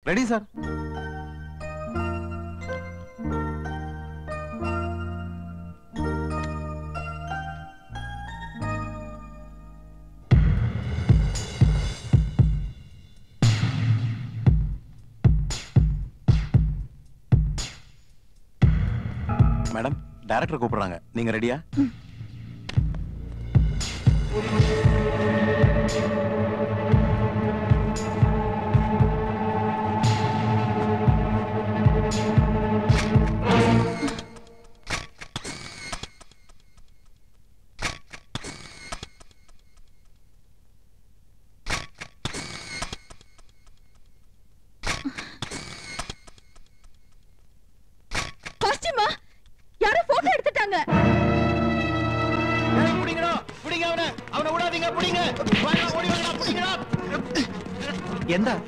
Ready sir. Madam, director கூப்பிடுறாங்க. நீங்க ரெடியா?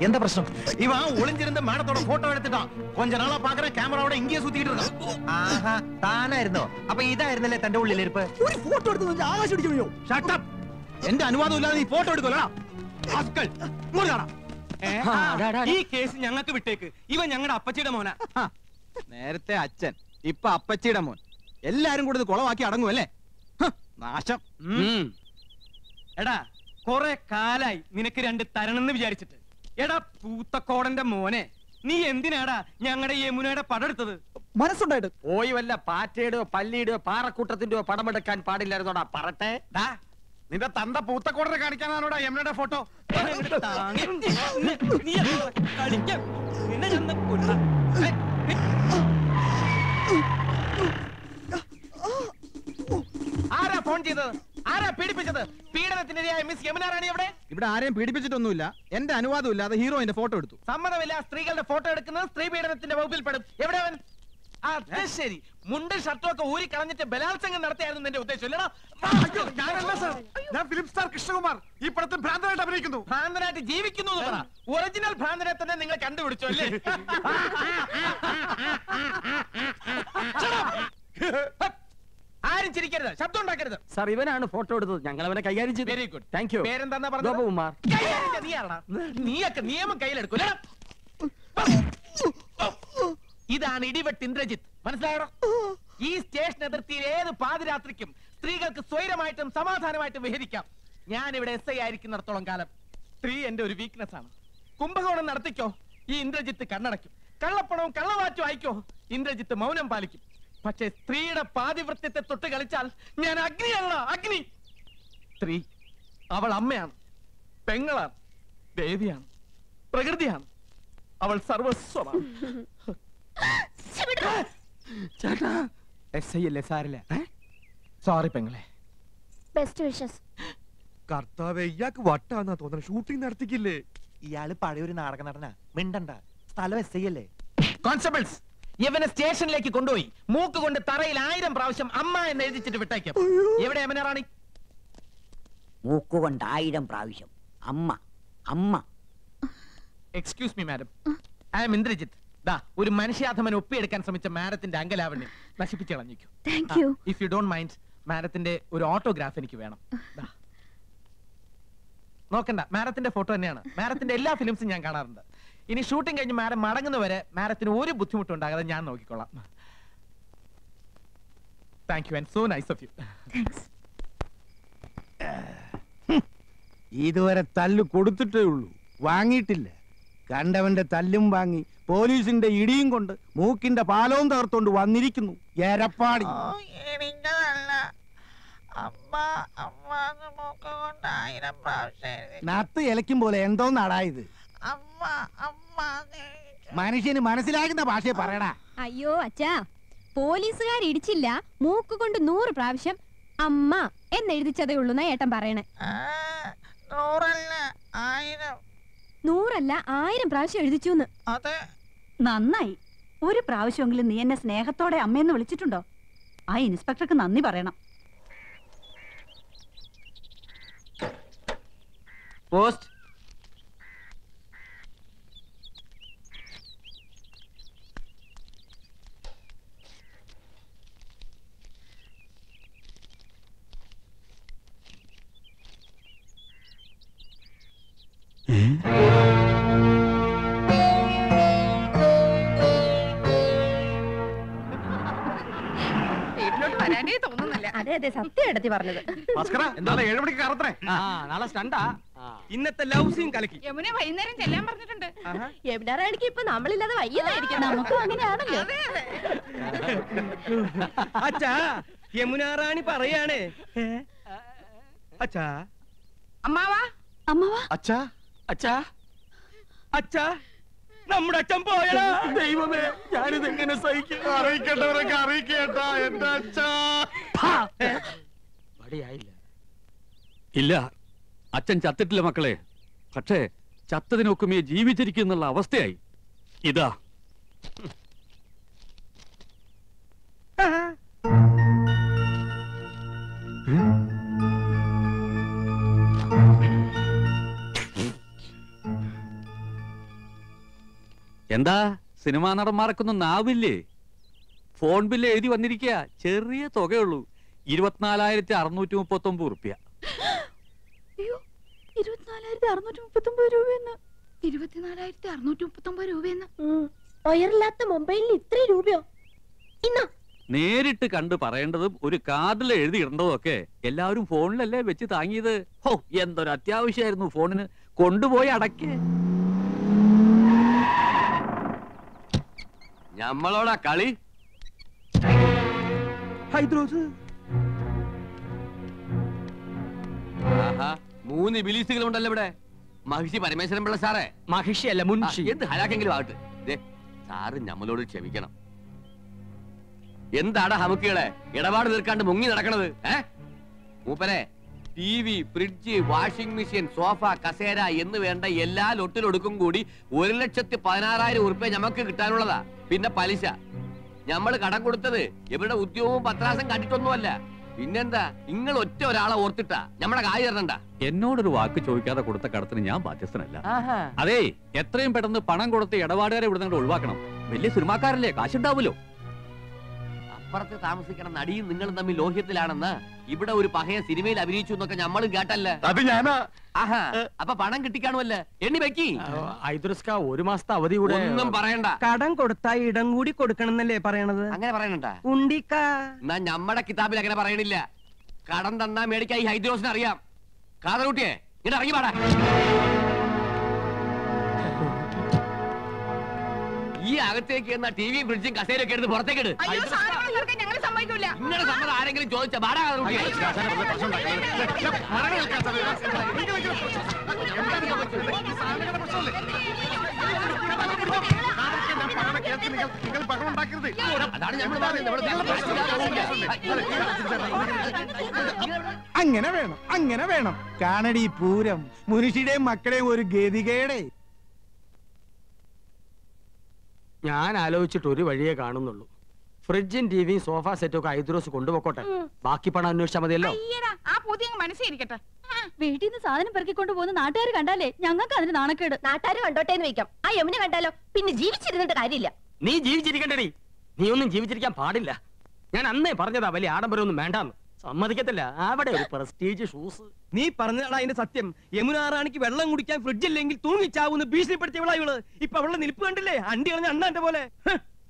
എന്താ പ്രശ്നം? இவன் ஒளிஞ்சிருந்த மேடத்தோட போட்டோ எடுத்துட்டான். கொஞ்ச நாளா பாக்குறேன் கேமராவோட இங்கேயே சுத்திட்டு இருக்கான். ആഹാ, താനായിരുന്നോ? അപ്പൊ ഇതായിരുന്നല്ലേ തന്റെ ഉള്ളിലിരിപ്പ്? ഒരു ഫോട്ടോ എടുത്ത് ആകാശം അടിച്ചു. Shut up. എന്റെ അനുവാദം ഇല്ലാതെ നീ ഫോട്ടോ എടുക്കലടാ. ആസ്കൽ മുറിയാടാ. ഈ കേസ് ഞങ്ങൾക്ക് വിട്ടേക്ക്. ഇവൻ ഞങ്ങളുടെ അപ്പച്ചിയുടെ മോനാ. നേരത്തെ അച്ഛൻ, ഇപ്പൊ അപ്പച്ചിയുടെ മോൻ. എല്ലാരും കൂടി കുളവാക്കി അടങ്ങുമല്ലേ? നാശം. എടാ, കൊറേ കാലായി നിനക്ക് രണ്ട് തരണെന്ന് വിചാരിച്ചിട്ട്. എടാ പൂത്തക്കോടന്റെ മോനെ, നീ എന്തിനാടാ ഞങ്ങളുടെ യമുനയുടെ പടെടുത്തത്? മനസ്സുണ്ടായിട്ട് പോയി വല്ല പാറ്റയുടെയോ പല്ലിയുടെയോ പാറക്കൂട്ടത്തിന്റെയോ പടമെടുക്കാൻ പാടില്ലായിരുന്നോടാ പറട്ടെ. നിന്റെ തന്ത പൂത്തക്കോടനെ കാണിക്കാനാണോടാ യമുനയുടെ ഫോട്ടോ? ആരാ ഫോൺ ചെയ്തത്? ആരാ പീഡിപ്പിച്ചത്? പീഡനത്തിനിരയായ മിസ് യമുന റാണി എവിടെ? ഇവിടെ ആരെയും പീഡിപ്പിച്ചിട്ടൊന്നുമില്ല. എന്റെ അനുവാദം ഇല്ലാതെ ഹീറോയിന്റെ ഫോട്ടോ എടുത്തു. സമ്മതമില്ല. സ്ത്രീകളുടെ ഫോട്ടോ എടുക്കുന്നത് സ്ത്രീ പീഡനത്തിന്റെ വകുപ്പിൽ പെടും. എവിടെ അവൻ? അത് ശരി, മുണ്ടും ഷർട്ടും ഒക്കെ ഊരി കളഞ്ഞിട്ട് ബലാത്സംഗം നടത്തിയായിരുന്നു നിന്റെ ഉദ്ദേശം അല്ലടാ? ഞാനല്ല സാർ, ഞാൻ ഫിലിം സ്റ്റാർ കൃഷ്ണകുമാർ. ഈ പടത്തിൽ ഭ്രാന്തനായിട്ട് അഭിനയിക്കുന്നു. ഭ്രാന്തനായിട്ട് ജീവിക്കുന്നു എന്ന് പറ. ഒറിജിനൽ ഭ്രാന്തനെ തന്നെ നിങ്ങൾ കണ്ടുപിടിച്ചു അല്ലേ? ആരും ചിരിക്കരുത്, ശബ്ദം ഉണ്ടാക്കരുത്. സാർ, ഇവനാണ് ഫോട്ടോ എടുത്തത്. ഞങ്ങൾ അവനെ കൈകാര്യം ചെയ്തു. Very good, thank you. പേരെന്താ പറഞ്ഞത്? ഗോപകുമാർ. നീയൊക്കെ നിയമം കയ്യിലെടുക്കൂല. ഇതാണ് ഇടിവെട്ട് ഇന്ദ്രജിത്ത്, മനസ്സിലായോ? ഈ സ്റ്റേഷൻ അതിർത്തിയിൽ ഏത് പാതിരാത്രിക്കും സ്ത്രീകൾക്ക് സ്വൈരമായിട്ടും സമാധാനമായിട്ടും വിഹരിക്കാം. ഞാൻ ഇവിടെ SI ആയിരിക്കുന്നിടത്തോളം കാലം സ്ത്രീ എന്റെ ഒരു വീക്ക്നെസ് ആണ്. കുംഭകോണം നടത്തിക്കോ, ഈ ഇന്ദ്രജിത്ത് കണ്ണടയ്ക്കും. കള്ളപ്പണവും കള്ളവാറ്റും ആയിക്കോ, ഇന്ദ്രജിത്ത് മൗനം പാലിക്കും. പക്ഷേ സ്ത്രീയുടെ പാതിവൃത്യത്തെ തൊട്ട് കളിച്ചാൽ ഞാൻ അഗ്നിയല്ല, അഗ്നി. സ്ത്രീ അവൾ അമ്മയാണ്, പെങ്ങളാണ്, ദേവിയാണ്, പ്രകൃതിയാണ്. അവൾ സർവസ്വമാണ്. ചേട്ടാ, SI അല്ലേ? സാരില്ല. സോറി പെങ്ങളെ. Best wishes. കർത്താവേ, ഇയാൾക്ക് വട്ടാന്നാ തോന്നുന്നത്. ഷൂട്ടിംഗ് നടത്തിക്കില്ലേ? ഇയാള് പഴയൊരു നാടക നടനാ. മിണ്ടണ്ട, സ്ഥലം SI അല്ലേ? കോൺസ്റ്റബിൾസ്, ഇവനെ സ്റ്റേഷനിലേക്ക് കൊണ്ടുപോയി മൂക്ക് കൊണ്ട് തറയിൽ 1000 പ്രാവശ്യം അമ്മ എന്ന് എഴുതിച്ചിട്ട് വിട്ടേക്കും. എവിടെ യമുന റാണി? മൂക്കുകൊണ്ട് 1000 പ്രാവശ്യം അമ്മ അമ്മ. Excuse me madam, I am Indrajith. ദാ ഒരു മനുഷ്യാധമൻ ഒപ്പിയെടുക്കാൻ ശ്രമിച്ച മാഡത്തിന്റെ അങ്കലാവണ്യം നശിപ്പിച്ചു കളഞ്ഞിരിക്കും. Thank you. If you don't mind, മാഡത്തിന്റെ ഒരു ഓട്ടോഗ്രാഫ് എനിക്ക് വേണം. നോക്കണ്ട, മാഡത്തിന്റെ ഫോട്ടോ തന്നെയാണ്. മാഡത്തിന്റെ എല്ലാ ഫിലിംസും ഞാൻ കാണാറുണ്ട്. ഇനി ഷൂട്ടിംഗ് കഴിഞ്ഞ് മാഡം മടങ്ങുന്നവരെ മാഡത്തിന് ഒരു ബുദ്ധിമുട്ടും ഉണ്ടാകാതെ ഞാൻ നോക്കിക്കൊള്ളാം. Thank you and so nice of you. ഇതുവരെ തല്ല് കൊടുത്തിട്ടേ ഉള്ളൂ, വാങ്ങിയിട്ടില്ല. കണ്ടവന്റെ തല്ലും വാങ്ങി പോലീസിന്റെ ഇടിയും കൊണ്ട് മൂക്കിന്റെ പാലവും തകർത്തോണ്ട് വന്നിരിക്കുന്നു എരപ്പാടി. നത്ത് ഇലയ്ക്കും പോലെ എന്തോന്നാടാ ഇത്? മനുഷ്യന് മനസ്സിലാകുന്ന ഭാഷയെ പറയടാ. അയ്യോ അച്ഛാ, പോലീസുകാർ ഇടിച്ചില്ല, മൂക്ക് കൊണ്ട് 100 പ്രാവശ്യം അമ്മ എന്നെഴുതിച്ചതേ ഉള്ളൂന്നാ ഏട്ടൻ പറയണേ. 100 അല്ല 1000 പ്രാവശ്യം എഴുതിച്ചു. നന്നായി. ഒരു പ്രാവശ്യമെങ്കിലും നീ എന്നെ സ്നേഹത്തോടെ അമ്മയെന്ന് വിളിച്ചിട്ടുണ്ടോ? ആ ഇൻസ്പെക്ടർക്ക് നന്ദി പറയണം. പോസ്റ്റ്. അതെ അതെ സത്യം എടുത്തി പറഞ്ഞത്. നാളെ 7 മണിക്ക് കറത്തണേ. നാളെ സ്റ്റണ്ടാ. ഇന്നത്തെ ലവ് സീൻ കലക്കി. യമുന വൈകുന്നേരം ചെല്ലാൻ പറഞ്ഞിട്ടുണ്ട്. യമുനാറാണിക്ക് ഇപ്പൊ നമ്മളില്ലാതെ വയ്യതായിരിക്കും. നമുക്ക് അങ്ങനെയാണല്ലോ. അച്ഛാ യമുനാറാണി പറയാണ്. അച്ഛാ അമ്മാവാ അമ്മവാ അച്ഛാ അച്ഛാ അച്ഛാ നമ്മുടെ അച്ഛൻ പോയടാ. ദൈവമേ, ഞാനിത് എങ്ങനെ സഹിക്കും? അറിയിക്കേണ്ടവരൊക്കെ അറിയിക്കേട്ടാ എന്റെ അച്ഛാ. ഇല്ല, അച്ഛൻ ചത്തിട്ടില്ല മക്കളെ. പക്ഷേ ചത്തതിനൊക്കുമേ ജീവിച്ചിരിക്കുന്നുള്ള അവസ്ഥയായി. ഇതാ എന്താ സിനിമാ നടന്മാർക്കൊന്നും നാവില്ലേ? ഫോൺ ബില്ല് എഴുതി വന്നിരിക്കുക. ചെറിയ തുകയുള്ളൂ, 24,639 റുപ്യ. 24,639 രൂപയെന്ന്. 24,639 രൂപയെന്ന്. ഒയറില്ലാത്ത മൊബൈലിന് ഇത്രയും രൂപയോ? ഇന്നാ നേരിട്ട് കണ്ട് പറയേണ്ടതും ഒരു കാർഡിൽ എഴുതിയിടേണ്ടതും ഒക്കെ എല്ലാവരും ഫോണിലല്ലേ വെച്ച് താങ്ങിയത്. ഹോ, എന്തൊരു അത്യാവശ്യമായിരുന്നു ഫോണിന്. കൊണ്ടുപോയി അടക്കേ. ഞമ്മളോടാ കളി. ഹൈദ്രോസ് 3 ബിലീസുകളുണ്ടല്ലോ ഇവിടെ. മഹിഷി പരമേശ്വരൻ പിള്ള സാറേ. മഹിഷി അല്ല മുൻഷി. എന്ത് ഹലാക്കെങ്കിലും ആകട്ടെ. സാറ് ഞമ്മളോട് ക്ഷമിക്കണം. എന്താടാ ഹമുക്കികളെ ഇടപാട് തീർക്കാണ്ട് മുങ്ങി നടക്കണത്? മൂപ്പരെ TV, fridge, washing machine, sofa, കസേര എന്ന് വേണ്ട എല്ലാ ലൊട്ടിലൊടുക്കും കൂടി 1,16,000 ഉറുപ്പ്യ ഞമ്മക്ക് കിട്ടാനുള്ളതാ. പിന്നെ പലിശ. ഞമ്മള് കടം കൊടുത്തത് ഇവരുടെ ഉദ്യോഗവും പത്രാസം കണ്ടിട്ടൊന്നുമല്ല. പിന്നെന്താ, നിങ്ങൾ ഒറ്റ ഒരാളെ ഓർത്തിട്ടാ ഞമ്മടെ കായ് തരണ്ട. എന്നോടൊരു വാക്ക് ചോദിക്കാതെ കൊടുത്ത കടത്തിന് ഞാൻ ബാധ്യസ്ഥനല്ല. അതെ, എത്രയും പെട്ടെന്ന് പണം കൊടുത്ത് ഇടപാടുകാരെ ഇവിടെ നിന്ന് ഒഴിവാക്കണം. വലിയ സിനിമാക്കാരല്ലേ, കാശുണ്ടാവുമല്ലോ. അപ്പുറത്ത് താമസിക്കണം നടിയും നിങ്ങളും തമ്മിൽ ലോഹ്യത്തിലാണെന്ന് ഇവിടെ ഒരു പഹയ സിനിമയിൽ അഭിനയിച്ചു എന്നൊക്കെ ഞമ്മളും കേട്ടല്ലേ. അത് ഞാനാ. ആഹാ, അപ്പൊ പണം കിട്ടിക്കാണുമല്ലേ? എണ്ണി വെക്കി. ഐദ്രസ്ക 1 മാസത്തെ അവധി കൂടെ. ഒന്നും പറയണ്ട. കടം കൊടുത്താ ഇടം കൂടി കൊടുക്കണമെന്നല്ലേ പറയണത്? അങ്ങനെ പറയണണ്ട. ഉണ്ടിക്കാ എന്നാ ഞമ്മടെ കിതാബിൽ അങ്ങനെ പറയണില്ല. കടം തന്നാ മേടിക്കായി ഹൈദ്രോസിന് അറിയാം. കാതറൂട്ടിയെ ഇങ്ങനെ ഇറങ്ങി പാടാ. ഈ അകത്തേക്ക് എന്നാ ടിവിയും ഫ്രിഡ്ജും കസേരയൊക്കെ എടുത്ത് പുറത്തേക്ക് ഇട്. അയ്യോ, സാധനങ്ങൾ തീർക്കാൻ ഞങ്ങൾ സമ്മതിക്കൂല. ഇങ്ങനെ സമ്മതം ആരെങ്കിലും ചോദിച്ച പാടാ കാതറൂട്ടിയെ. അതാണ് ഞമ്മൾ അങ്ങനെ വേണം, അങ്ങനെ വേണം. കാണടി പൂരം മുനുഷിയുടെയും മക്കളെയും ഒരു ഗതികേടെ. ഞാൻ ആലോചിച്ചിട്ട് ഒരു വഴിയേ കാണുന്നുള്ളൂ. ഫ്രിഡ്ജും ടിവിയും സോഫ സെറ്റും ഒക്കെ ഐദ്രോസ് കൊണ്ടുപോക്കോട്ടെ. ബാക്കി പണം അന്വേഷിച്ചാൽ മതിയല്ലോ. ആ പുതിയ മനസ്സിരിക്കട്ടെ. വീട്ടിൽ നിന്ന് സാധനം പെറുക്കിക്കൊണ്ട് പോകുന്ന നാട്ടുകാർ കണ്ടാലേ ഞങ്ങൾക്ക് അതിന് നാണക്കേട്. നാട്ടുകാർ കണ്ടോട്ടെ എന്ന് വെക്കാം. ആ യമുന കണ്ടാലോ പിന്നെ ജീവിച്ചിരുന്നിട്ട് കാര്യമില്ല. നീ ജീവിച്ചിരിക്കണ്ടേ? നീ ഒന്നും ജീവിച്ചിരിക്കാൻ പാടില്ല. ഞാൻ അന്നേ പറഞ്ഞതാ വലിയ ആഡംബരമൊന്നും വേണ്ടാന്ന്. സമ്മതിക്കത്തില്ല. അവിടെ ഒരു പ്രസ്റ്റീജ് ഷൂസ്. നീ പറഞ്ഞാടാ അതിന്റെ സത്യം. യമുനാറാണിക്ക് വെള്ളം കുടിക്കാൻ ഫ്രിഡ്ജില്ലെങ്കിൽ തൂങ്ങിച്ചാവുന്ന ഭീഷണിപ്പെടുത്തിയവളാ ഇവള്. ഇപ്പൊ അവളുടെ നിൽപ്പ് കണ്ടില്ലേ? അണ്ടി കളഞ്ഞ അണ്ണാന്റെ പോലെ.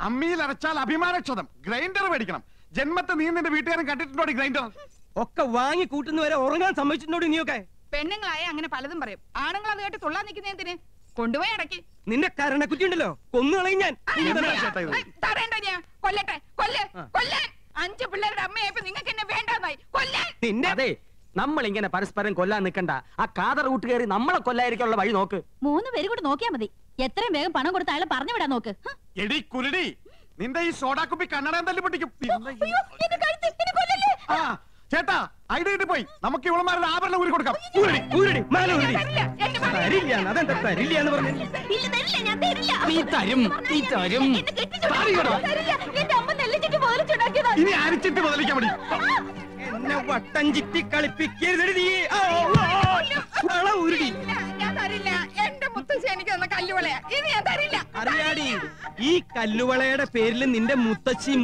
അമ്മിയിൽ അരച്ചാൽ അഭിമാനക്ഷതം. ഗ്രൈൻഡർ മേടിക്കണം. ജന്മത്തെ നീ നിന്റെ വീട്ടുകാരൻ കണ്ടിട്ടുണ്ടോ ഗ്രൈൻഡർ? ഒക്കെ വാങ്ങി കൂട്ടുന്നവരെ ഉറങ്ങാൻ സമ്മതിച്ചിട്ടുണ്ടോ നീയൊക്കെ? പെണ്ണുങ്ങളായ അങ്ങനെ പലതും പറയും. ആണുങ്ങൾ അത് കേട്ട് തുള്ളാൻ നിൽക്കുന്ന എന്തിന്? കൊണ്ടുപോയി അടക്കി. നിന്റെ കരണക്കുറ്റി ഉണ്ടല്ലോ, കൊന്നുകളയും ഞാൻ. തടയണ്ട, ഞാൻ കൊല്ലട്ടെ. കൊല്ലാൻ 5 പിള്ളേരുടെ അമ്മയായപ്പോ നിങ്ങൾക്ക് എന്നെ വേണ്ടാന്നായി. കൊല്ലാൻ. അതെ, നമ്മൾ ഇങ്ങനെ പരസ്പരം കൊല്ലാൻ നിൽക്കണ്ട. ആ കാതർ റൂട്ട് കയറി നമ്മളെ കൊല്ലായിരിക്കാനുള്ള വഴി നോക്ക്. 3 പേര് കൂടെ നോക്കിയാ മതി. എത്രയും വേഗം പണം കൊടുത്ത അയാളെ പറഞ്ഞു വിടാൻ നോക്ക്. എടി കുരുടി, നിന്റെ ഈ സോഡാ കുപ്പി കണ്ണടയം തല്ലി പൊട്ടിക്കും. ചേട്ടാ, ഐഡിയ പോയി. നമുക്ക് ഇവളമാരുടെ ആഭരണം ഊരി കൊടുക്കാം. അതെന്താ തരില്ല എന്ന് പറഞ്ഞു? ഇനി അരിച്ചിട്ട് മുതലിക്കാൻ മതി. എന്നെ വട്ടം ചിറ്റി കളിപ്പിക്കരുത് നീ. ഞാൻ തരില്ല. എന്റെ മുത്തശ്ശി എനിക്ക് തന്ന കല്ലുവളയാ. ഇത് ഞാൻ തരില്ല. അറിയാടി, ഈ കല്ലുവളയുടെ പേരിൽ നിന്റെ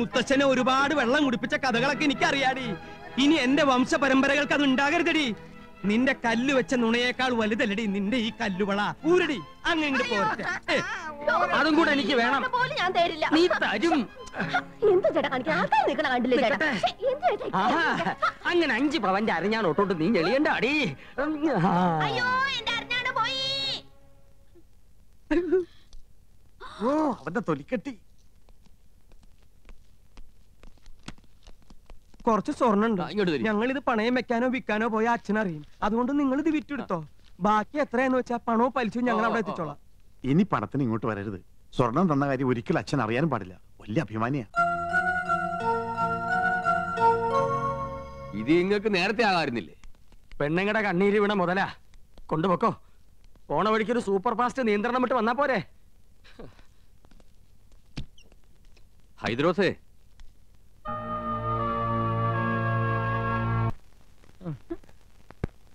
മുത്തച്ഛനെ ഒരുപാട് വെള്ളം കുടിപ്പിച്ച കഥകളൊക്കെ എനിക്ക് അറിയാടി. ഇനി എന്റെ വംശ പരമ്പരകൾക്ക് അത് ഉണ്ടാകരുതടി. നിന്റെ കല്ല് വെച്ച നുണയേക്കാൾ വലുതല്ലടി നിന്റെ ഈ കല്ലുവള. ഊരടി, അങ്ങനെ പോരട്ടെ. അതും കൂടെ എനിക്ക് വേണം. ഞാൻ തരില്ല. നീ തരും. എന്താ ചേട്ടാ കാണിക്കാൻ ആൾക്കാർ നിൽക്കണ കണ്ടില്ലേ ചേട്ടാ ശ്ശെ, എന്താ ചേട്ടാ അങ്ങനെ 5 പവന്റെ അരഞ്ഞാൻ ഒട്ടോട്ട് നീ ഞെളിയണ്ട അടി. അയ്യോ എന്റെ അറിഞ്ഞാണ് പോയി. ഓ അവന്റെ തൊലിക്കെട്ടി. കുറച്ച് സ്വർണ്ണുണ്ട്. ഇങ്ങോട്ട് തരി. ഞങ്ങൾ ഇത് പണയം വെക്കാനോ വിൽക്കാനോ പോയ അച്ഛനറിയും. അതുകൊണ്ട് നിങ്ങൾ ഇത് വിറ്റെടുത്തോ. ബാക്കി എത്രയാന്ന് വെച്ചാ പണവും പലിശവും ഞങ്ങൾ അവിടെ എത്തിച്ചോളാം. ഇനി പണത്തിന് ഇങ്ങോട്ട് വരരുത്. സ്വർണം തന്ന കാര്യം ഒരിക്കലും അച്ഛൻ അറിയാനും പാടില്ല. വലിയ അഭിമാനിയാ. ഇത് നിങ്ങൾക്ക് നേരത്തെ ആകാറുന്നില്ലേ? പെണ്ണുങ്ങളുടെ കണ്ണീര് വീണ മുതലാ. കൊണ്ടുപോക്കോ. പോണ വഴിക്കൊരു സൂപ്പർ ഫാസ്റ്റ് നിയന്ത്രണം വിട്ട് വന്നാ പോരെ. ഹൈദ്രോസേ,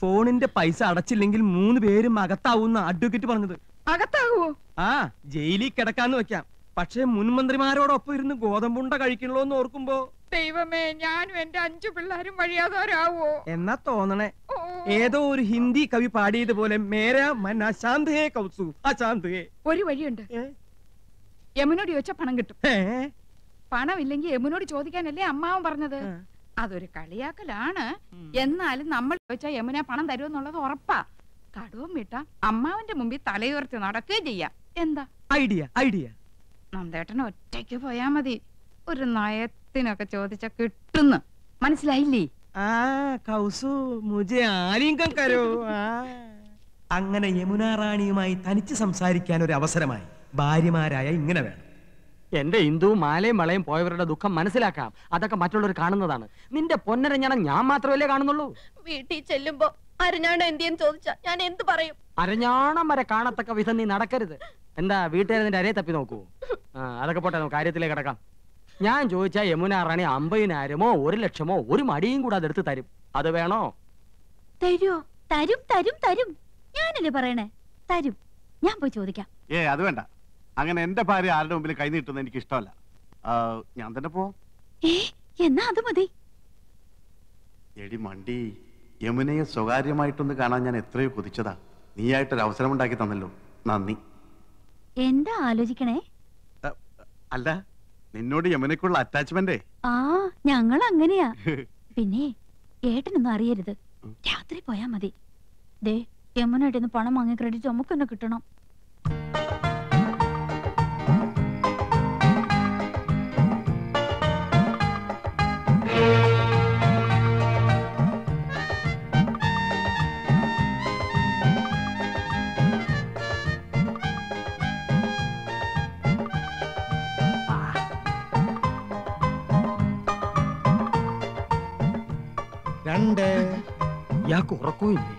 ഫോണിന്റെ പൈസ അടച്ചില്ലെങ്കിൽ 3 പേരും അകത്താവുന്ന അഡ്വക്കേറ്റ് പറഞ്ഞത്. അകത്താകുവോ? ആ ജയിലിൽ കിടക്കാന്ന് വെക്കാം. പക്ഷെ മുൻമന്ത്രിമാരോടൊപ്പം ഇരുന്ന് ഗോതമ്പുണ്ട കഴിക്കണല്ലോ എന്ന് ഓർക്കുമ്പോ ദൈവമേ, ഞാനും എന്റെ 5 പിള്ളേരും വഴിയാതാരാവോ? എന്നാ തോന്നണേ. ഏതോ ഒരു ഹിന്ദി കവി പാടിയതുപോലെ മേരാ മൻ അശാന്ത് ഹേ കൗസു അശാന്ത് ഹേ. ഒരു വഴിയുണ്ട്. യമുനോട് ചോദിച്ചാ പണം കിട്ടും. പണം ഇല്ലെങ്കിൽ യമുനോട് ചോദിക്കാനല്ലേ അമ്മാവൻ പറഞ്ഞത്. അതൊരു കളിയാക്കലാണ്. എന്നാലും നമ്മൾ ചോദിച്ചാ യമുന പണം തരുമെന്നുള്ളത് ഉറപ്പാ. കടവും വിട്ട അമ്മാവന്റെ മുമ്പിൽ തലയുയർത്തി നടക്കുകയും ചെയ്യാം. എന്താ ഐഡിയ? ഐഡിയ നന്ദേട്ടൻ ഒറ്റയ്ക്ക് പോയാ മതി. ഒരു നയത്തിനൊക്കെ ചോദിച്ചാ കിട്ടുന്നു. മനസ്സിലായില്ലേ? ആ കൗസു മുझे ആലിംഗം കരോ. അങ്ങനെ യമുന റാണിയുമായി തനിച്ച് സംസാരിക്കാൻ ഒരു അവസരമായി. ഭാര്യമാരായ ഇങ്ങനെ വേണം. എന്റെ ഹിന്ദു മാലയും വളയും പോയവരുടെ ദുഃഖം മനസ്സിലാക്കാം. അതൊക്കെ മറ്റുള്ളവർ കാണുന്നതാണ്. നിന്റെ പൊന്നരഞ്ഞണം ഞാൻ മാത്രമല്ലേ കാണുന്നുള്ളൂ. വീട്ടിൽ ചെല്ലുമ്പോ അരഞ്ഞാണ് എന്തിയെന്ന് ചോദിച്ചാ ഞാൻ എന്ത് പറയും? അരഞ്ഞാണം വരെ കാണത്തക്ക വിധം നീ നടക്കരുത്. എന്താ വീട്ടുകാരെ നിന്റെ അരയെ തപ്പി നോക്കൂ. അതൊക്കെ പോട്ടെ, നമുക്ക് കാര്യത്തിലേക്ക് കിടക്കാം. ഞാൻ ചോദിച്ചാ യമുന റാണി 50,000-മോ 1,00,000-മോ ഒരു മടിയും കൂടെ അതെടുത്ത് തരും. അത് വേണോ? തരുമോ? തരും തരും തരും. ഞാനല്ലേ പറയണേ, തരും. ഞാൻ പോയി ചോദിക്കാം. അത് വേണ്ട. അങ്ങനെ എന്റെ ഭാര്യ ആരുടെ മുമ്പിൽ കൈ നീട്ടുന്നത് എനിക്ക് ഇഷ്ടമല്ല. ഞാൻ തന്നെ പോവാം. എന്നാ അത് മതി. എടി മണ്ടി, യമുനയെ സ്വകാര്യമായിട്ടൊന്ന് കാണാൻ ഞാൻ എത്രയോ കൊതിച്ചതാ. നീയായിട്ടൊരു അവസരം ഉണ്ടാക്കി തന്നല്ലോ, നന്ദി. എന്താ ആലോചിക്കണേ? അല്ല, നിന്നോട് യമുനയ്ക്കുള്ള അറ്റാച്ച്മെന്റ്. ആ ഞങ്ങൾ അങ്ങനെയാ. പിന്നെ ഏട്ടനൊന്നും അറിയരുത്. രാത്രി പോയാ മതി. ദേ യമുനായിട്ട് പണം വാങ്ങിയ ക്രെഡിറ്റ് നമുക്ക് തന്നെ കിട്ടണം. ഇയാൾക്ക് ഉറക്കമില്ലേ?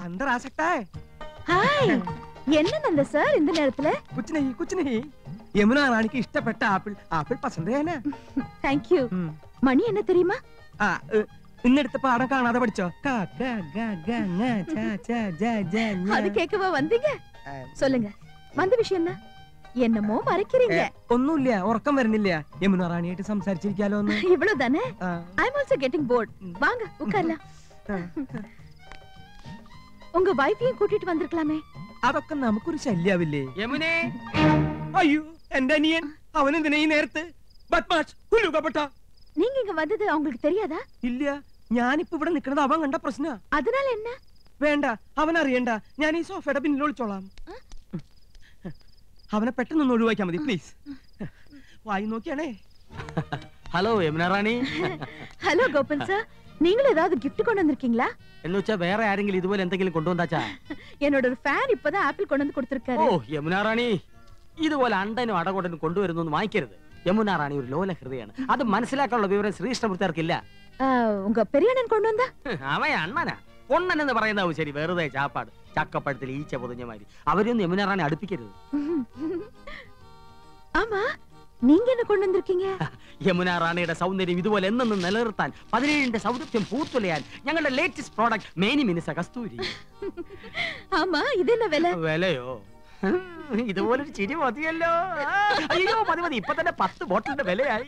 अंदर आ सकता है? हाय என்ன நந்த சார் இந்த நேரத்துல? कुछ नहीं यमुना रानी की इष्टപ്പെട്ട ആപ്പിൾ पसंद है ना? Thank you. മണി என்ன தெரியுமா? ഇന്നെടുത്ത പാഠം കാണാതെ പഠിച്ചോ? அது கேட்கவா வந்தீங்க? சொல்லுங்க, வந்த விஷயம் என்ன? என்னமோ மறைக்கிறீங்க. ഒന്നുമില്ല, ഉറക്കം വരുന്നില്ല. യമുന റാണിയായിട്ട് സംസാരിച്ചിരിക്കാലോ ഒന്ന്. இவ்வளவுதானே? I am also getting bored. வாங்க உட்காரலாம். உங்க வைஃபையும் கூட்டிட்டு வந்திருக்கலாமே. അതൊക്കെ നമുക്കൊരു ശല്യാവില്ലേ? യമുനേ, അയ്യോ എന്റെ അനിയൻ, അവനെന്തിനാ ഈ നേരത്ത്? ബദ്മാഷ്, കുലുകപ്പെട്ട. நீங்க இங்க வந்தது அவங்களுக்கு தெரியாதா? ഇല്ല, ഞാനിപ്പോ ഇവിടെ നിൽക്കുന്നത് അവൻ കണ്ട പ്രശ്ന. அதனால என்ன? വേണ്ട, അവൻ അറിയണ്ട. ഞാൻ ഈ സോഫയുടെ പിന്നിൽ ഒളിച്ചോളാം. അവനെ പെട്ടെന്ന് ഒഴിവാക്കിയാ മതി പ്ലീസ്. വായി നോക്കിയാണേ. ഹലോ യമുന റാണി. ഹലോ ഗോപൻ സർ, நீங்களும் ஏதாவது gift கொண்டு வந்திருக்கீங்களா? എന്ന് വെച്ചാ വേറെ ആരെങ്കിലും ഇതുപോലെ എന്തെങ്കിലും കൊണ്ടുവന്നാച്ചാ? என்னோட ஒரு ஃபேன் இப்பதான் ஆப்பிள் கொண்டு வந்து கொடுத்திருக்காரு. ഓ യമുന റാണി, ഇതുപോലെ അണ്ടനും അടകൊണ്ടനും കൊണ്ടുവരുന്നു വാങ്ങിക്കരുത്. യമുന റാണി ഒരു ലോല ഹൃദയാണ്. അത് മനസ്സിലാക്കാനുള്ള വിവരം ശ്രീകൃഷ്ണപുരത്താർക്കില്ല. உங்க பெரிய அண்ணன் கொண்டு வந்தா? അവൻ അണ്ണനാ. പൊണ്ണൻ എന്ന് പറയുന്നതാവും ശരി, വെറുതെ ചാപ്പാട്. ചക്കപ്പഴത്തിൽ ഈച്ച പൊതിഞ്ഞ മാതിരി. അവരൊന്നും യമുന റാണി അടുപ്പിക്കരുത്. ஆமா, நீங்க என்ன கொண்டு வந்திருக்கீங்க? യമുന റാണിയുടെ സൗന്ദര്യം ഇതുപോലെ എന്നെന്നും നിലനിർത്താൻ 17ന്റെ സൗന്ദര്യം പൂത്തുലയാൻ ഞങ്ങളുടെ ലേറ്റസ്റ്റ് പ്രോഡക്റ്റ് മേനി മിനിസ കസ്തൂരി. ஆமா, இது என்ன விலை? വിലയോ? ഇതുപോലൊരു ചിരി മതിയല്ലോ. അയ്യോ മതി മതി, ഇപ്പൊ തന്നെ 10 ബോട്ടിലിന്റെ വിലയായി.